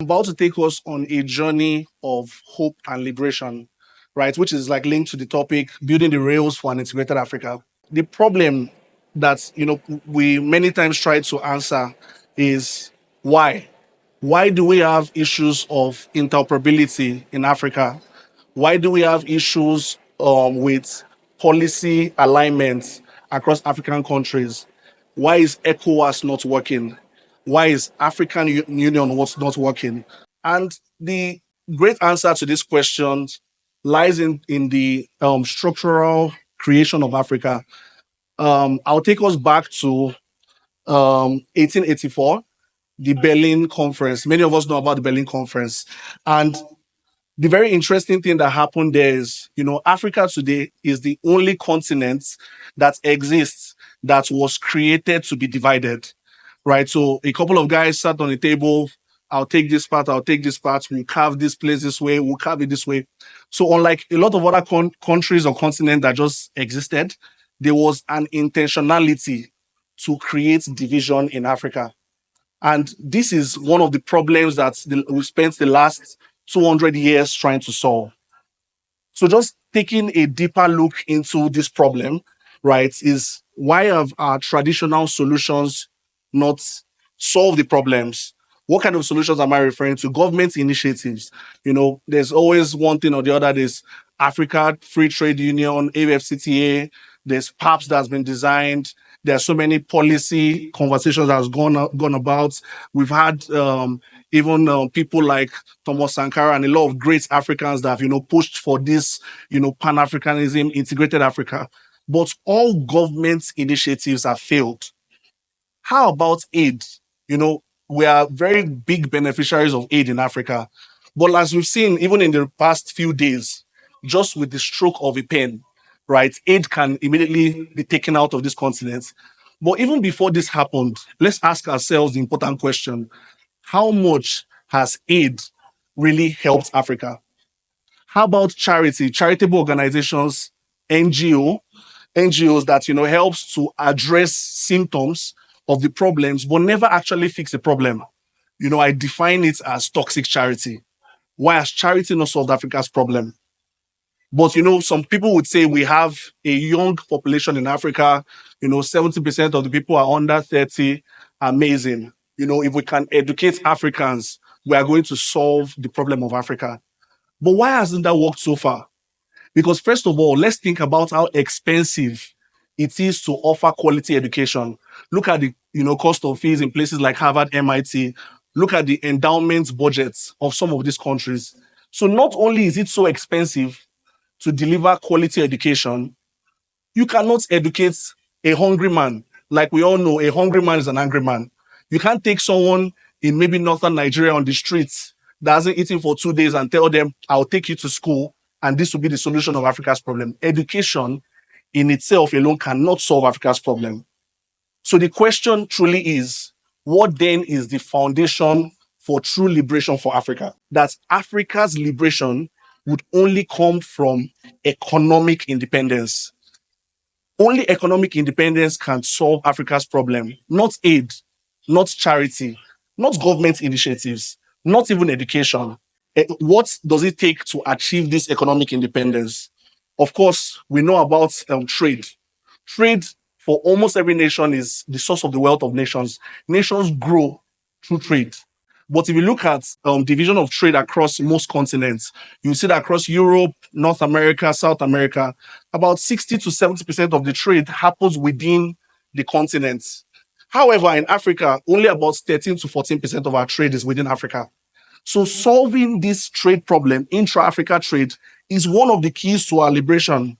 About to take us on a journey of hope and liberation, right? Which is like linked to the topic building the rails for an integrated Africa. The problem that we many times try to answer is why? Why do we have issues of interoperability in Africa? Why do we have issues with policy alignment across African countries? Why is ECOWAS not working? Why is African Union what's not working? And the great answer to these questions lies in the structural creation of Africa. I'll take us back to 1884, the Berlin Conference. Many of us know about the Berlin Conference. And the very interesting thing that happened there is, Africa today is the only continent that exists that was created to be divided, right? So a couple of guys sat on the table. I'll take this part. I'll take this part. We'll carve this place this way. We'll carve it this way. So unlike a lot of other countries or continents that just existed, there was an intentionality to create division in Africa. And this is one of the problems that we spent the last 200 years trying to solve. So just taking a deeper look into this problem, right, is why have our traditional solutions not solved the problems? What kind of solutions am I referring to? Government initiatives. There's always one thing or the other. There's Africa Free Trade Union, AFCTA. There's PAPS that's been designed. There are so many policy conversations that's gone about. We've had even people like Thomas Sankara and a lot of great Africans that have pushed for this Pan-Africanism, integrated Africa. But all government initiatives have failed. How about aid? We are very big beneficiaries of aid in Africa. But as we've seen, even in the past few days, just with the stroke of a pen, right, aid can immediately be taken out of this continent. But even before this happened, let's ask ourselves the important question: how much has aid really helped Africa? How about charity, charitable organizations, NGO, NGOs that helps to address symptoms of the problems, but never actually fix the problem? I define it as toxic charity. Why has charity not solved Africa's problem? But some people would say we have a young population in Africa. 70% of the people are under 30. Amazing. If we can educate Africans, we are going to solve the problem of Africa. But why hasn't that worked so far? Because first of all, let's think about how expensive it is to offer quality education. Look at the cost of fees in places like Harvard, MIT. Look at the endowment budgets of some of these countries. So not only is it so expensive to deliver quality education, you cannot educate a hungry man. Like we all know, a hungry man is an angry man. You can't take someone in maybe northern Nigeria on the streets that hasn't eaten for 2 days and tell them, I'll take you to school and this will be the solution of Africa's problem. Education in itself alone cannot solve Africa's problem. So the question truly is, what then is the foundation for true liberation for Africa? That Africa's liberation would only come from economic independence. Only economic independence can solve Africa's problem, not aid, not charity, not government initiatives, not even education. What does it take to achieve this economic independence? Of course, we know about trade. Trade for almost every nation is the source of the wealth of nations. Nations grow through trade. But if you look at division of trade across most continents, you see that across Europe, North America, South America, about 60 to 70% of the trade happens within the continents. However, in Africa, only about 13 to 14% of our trade is within Africa. So solving this trade problem, intra-Africa trade, is one of the keys to our liberation.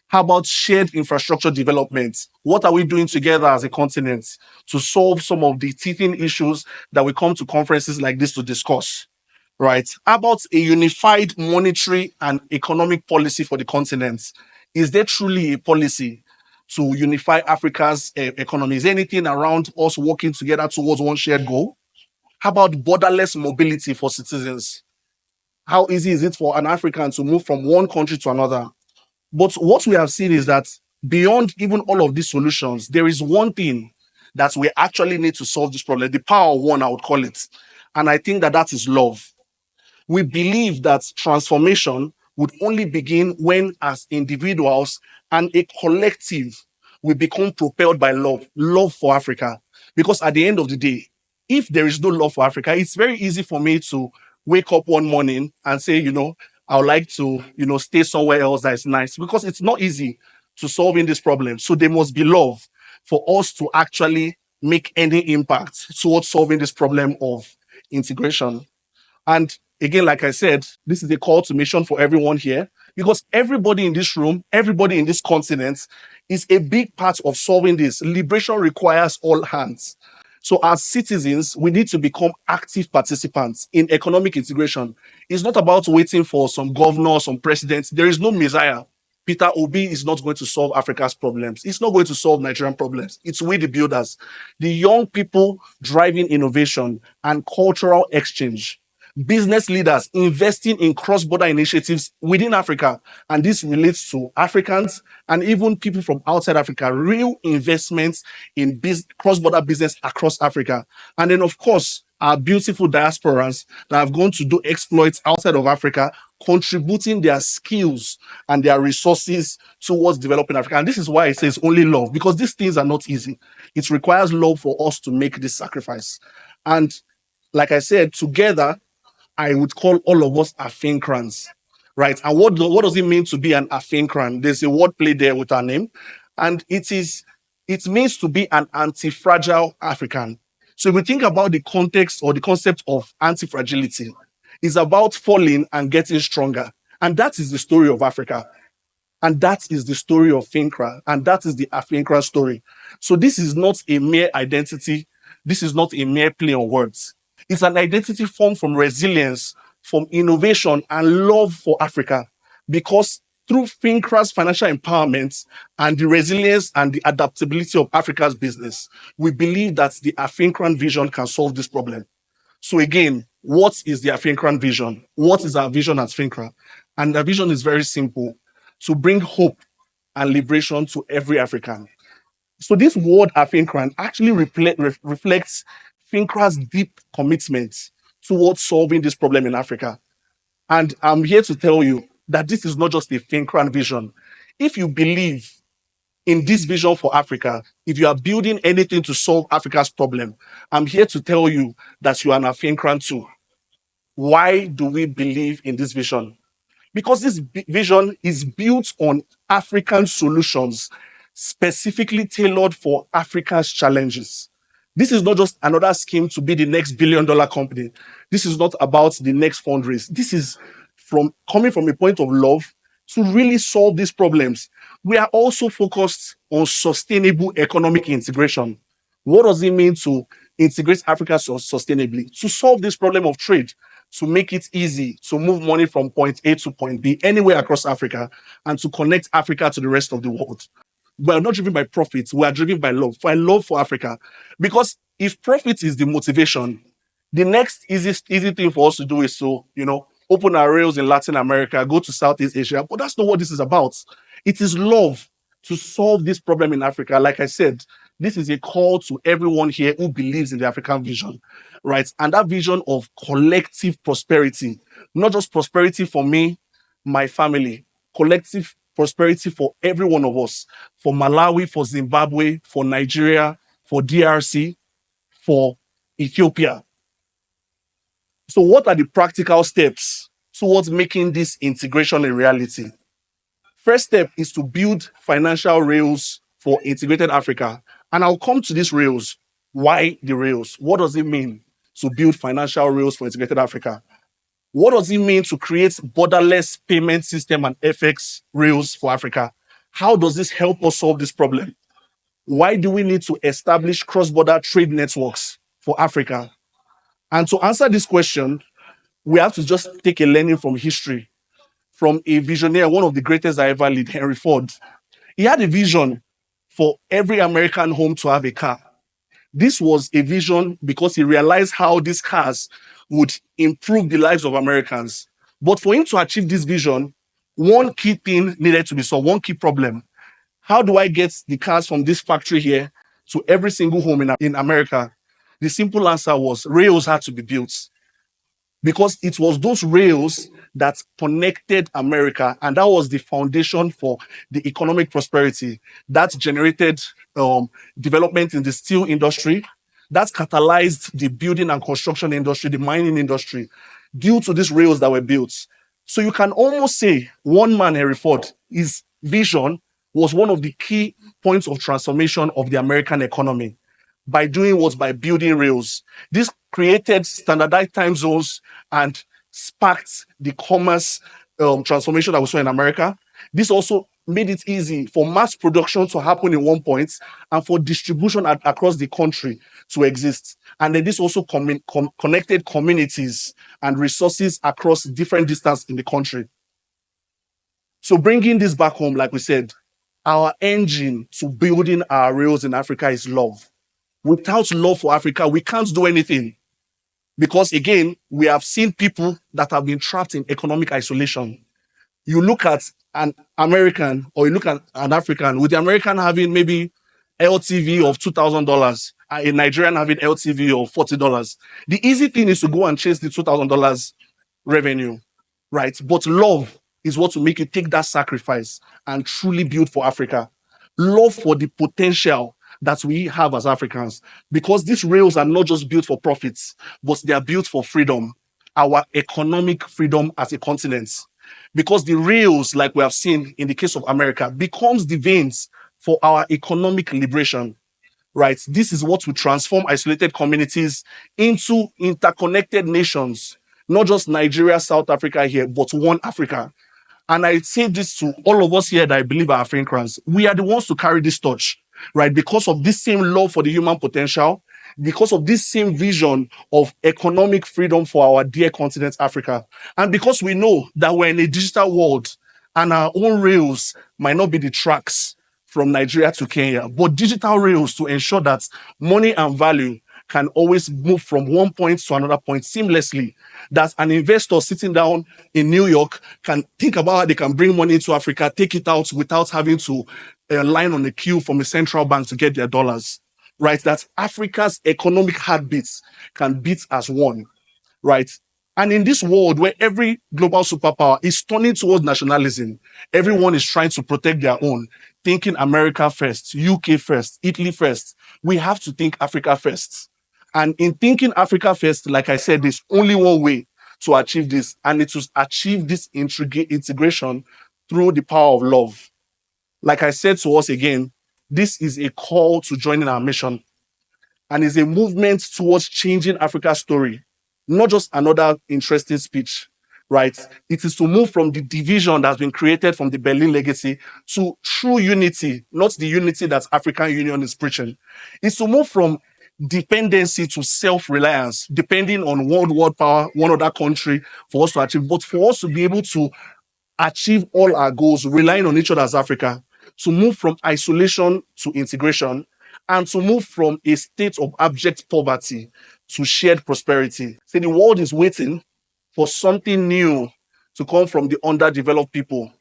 How about shared infrastructure development? What are we doing together as a continent to solve some of the teething issues that we come to conferences like this to discuss, right? How about a unified monetary and economic policy for the continent? Is there truly a policy to unify Africa's economy? Is there anything around us working together towards one shared goal? How about borderless mobility for citizens? How easy is it for an African to move from one country to another? But what we have seen is that beyond even all of these solutions, there is one thing that we actually need to solve this problem. The power of one, I would call it. And I think that that is love. We believe that transformation would only begin when, as individuals and a collective, we become propelled by love for Africa. Because at the end of the day, if there is no love for Africa, it's very easy for me to wake up one morning and say, I would like to, stay somewhere else that is nice, because it's not easy to solving this problem. So there must be love for us to actually make any impact towards solving this problem of integration. And again, like I said, this is a call to mission for everyone here, because everybody in this room, everybody in this continent is a big part of solving this. Liberation requires all hands. So, as citizens, we need to become active participants in economic integration. It's not about waiting for some governor, some president. There is no messiah. Peter Obi is not going to solve Africa's problems. It's not going to solve Nigerian problems. It's we, the builders, the young people driving innovation and cultural exchange, business leaders investing in cross-border initiatives within Africa. And this relates to Africans and even people from outside Africa, real investments in cross-border business across Africa. And then, of course, our beautiful diasporans that have gone to do exploits outside of Africa, contributing their skills and their resources towards developing Africa. And this is why it says only love, because these things are not easy. It requires love for us to make this sacrifice. And like I said, together, I would call all of us Afincrans, right? And what does it mean to be an Afincran? There's a word play there with our name, and it means to be an anti-fragile African. So if we think about the context or the concept of anti-fragility, it's about falling and getting stronger. And that is the story of Africa. And that is the story of Fincra. And that is the Afincra story. So this is not a mere identity. This is not a mere play on words. It's an identity formed from resilience, from innovation, and love for Africa. Because through Fincra's financial empowerment and the resilience and the adaptability of Africa's business, we believe that the Afincran vision can solve this problem. So again, what is the Afincran vision? What is our vision at Fincra? And the vision is very simple: to bring hope and liberation to every African. So this word Afincran actually reflects Fincra's deep commitment towards solving this problem in Africa. And I'm here to tell you that this is not just a Fincran vision. If you believe in this vision for Africa, if you are building anything to solve Africa's problem, I'm here to tell you that you are an Afincran too. Why do we believe in this vision? Because this vision is built on African solutions specifically tailored for Africa's challenges. This is not just another scheme to be the next billion-dollar company. This is not about the next fundraise. This is from coming from a point of love to really solve these problems. We are also focused on sustainable economic integration. What does it mean to integrate Africa sustainably? To solve this problem of trade, to make it easy to move money from point A to point B anywhere across Africa, and to connect Africa to the rest of the world. We are not driven by profits, we are driven by love. For love for Africa. Because if profit is the motivation, the next easy thing for us to do is to, open our rails in Latin America, go to Southeast Asia. But that's not what this is about. It is love to solve this problem in Africa. Like I said, this is a call to everyone here who believes in the African vision, right? And that vision of collective prosperity, not just prosperity for me, my family, collective prosperity for every one of us, for Malawi, for Zimbabwe, for Nigeria, for DRC, for Ethiopia. So what are the practical steps towards making this integration a reality? First step is to build financial rails for integrated Africa. And I'll come to these rails. Why the rails? What does it mean to build financial rails for integrated Africa? What does it mean to create borderless payment system and FX rails for Africa? How does this help us solve this problem? Why do we need to establish cross-border trade networks for Africa? And to answer this question, we have to just take a learning from history, from a visionary, one of the greatest I ever lived, Henry Ford. He had a vision for every American home to have a car. This was a vision because he realized how these cars would improve the lives of Americans. But for him to achieve this vision, one key thing needed to be solved, one key problem. How do I get the cars from this factory here to every single home in America? The simple answer was rails had to be built because it was those rails that connected America, and that was the foundation for the economic prosperity that generated development in the steel industry, that catalyzed the building and construction industry, the mining industry, due to these rails that were built. So you can almost say one man, Henry Ford, his vision was one of the key points of transformation of the American economy by doing what? By building rails. This created standardized time zones and sparked the commerce transformation that we saw in America. This also made it easy for mass production to happen in one point and for distribution across the country to exist. And then this also connected communities and resources across different distances in the country. So bringing this back home, like we said, our engine to building our rails in Africa is love. Without love for Africa, we can't do anything. Because again, we have seen people that have been trapped in economic isolation. You look at an American or you look at an African, with the American having maybe LTV of $2,000, a Nigerian having LTV of $40. The easy thing is to go and chase the $2,000 revenue, right? But love is what will make you take that sacrifice and truly build for Africa. Love for the potential that we have as Africans, because these rails are not just built for profits, but they are built for freedom, our economic freedom as a continent. Because the rails, like we have seen in the case of America, becomes the veins for our economic liberation, right? This is what will transform isolated communities into interconnected nations, not just Nigeria, South Africa here, but one Africa. And I say this to all of us here that I believe are Fincrans. We are the ones to carry this torch, right? Because of this same love for the human potential, because of this same vision of economic freedom for our dear continent, Africa. And because we know that we're in a digital world and our own rails might not be the tracks from Nigeria to Kenya, but digital rails to ensure that money and value can always move from one point to another point seamlessly. That an investor sitting down in New York can think about how they can bring money into Africa, take it out without having to line on the queue from a central bank to get their dollars. Right? That Africa's economic heartbeats can beat as one. Right? And in this world where every global superpower is turning towards nationalism, everyone is trying to protect their own, thinking America first, UK first, Italy first. We have to think Africa first. And in thinking Africa first, like I said, there's only one way to achieve this, and it is achieve this integration through the power of love. Like I said to us again, this is a call to joining our mission and is a movement towards changing Africa's story, not just another interesting speech, right? It is to move from the division that's been created from the Berlin legacy to true unity, not the unity that African Union is preaching. It's to move from dependency to self-reliance, depending on world power, one other country for us to achieve, but for us to be able to achieve all our goals, relying on each other as Africa, to move from isolation to integration, and to move from a state of abject poverty to shared prosperity. So the world is waiting for something new to come from the underdeveloped people.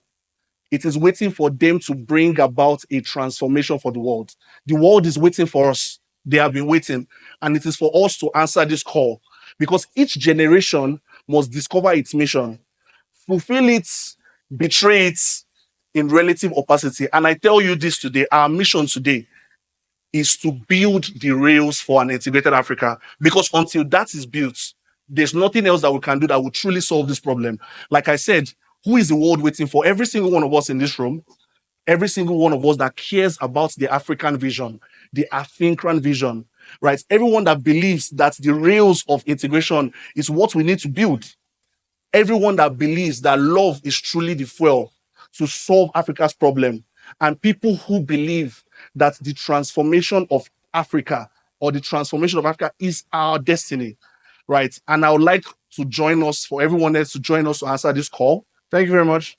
It is waiting for them to bring about a transformation for the world. The world is waiting for us. They have been waiting. And it is for us to answer this call because each generation must discover its mission, fulfill it, betray it in relative opacity. And I tell you this today, our mission today is to build the rails for an integrated Africa. Because until that is built, there's nothing else that we can do that will truly solve this problem. Like I said, who is the world waiting for? Every single one of us in this room, every single one of us that cares about the African vision, the African vision, right? Everyone that believes that the rails of integration is what we need to build. Everyone that believes that love is truly the fuel to solve Africa's problem. And people who believe that the transformation of Africa or the transformation of Africa is our destiny, right? And I would like to join us, for everyone else to join us to answer this call. Thank you very much.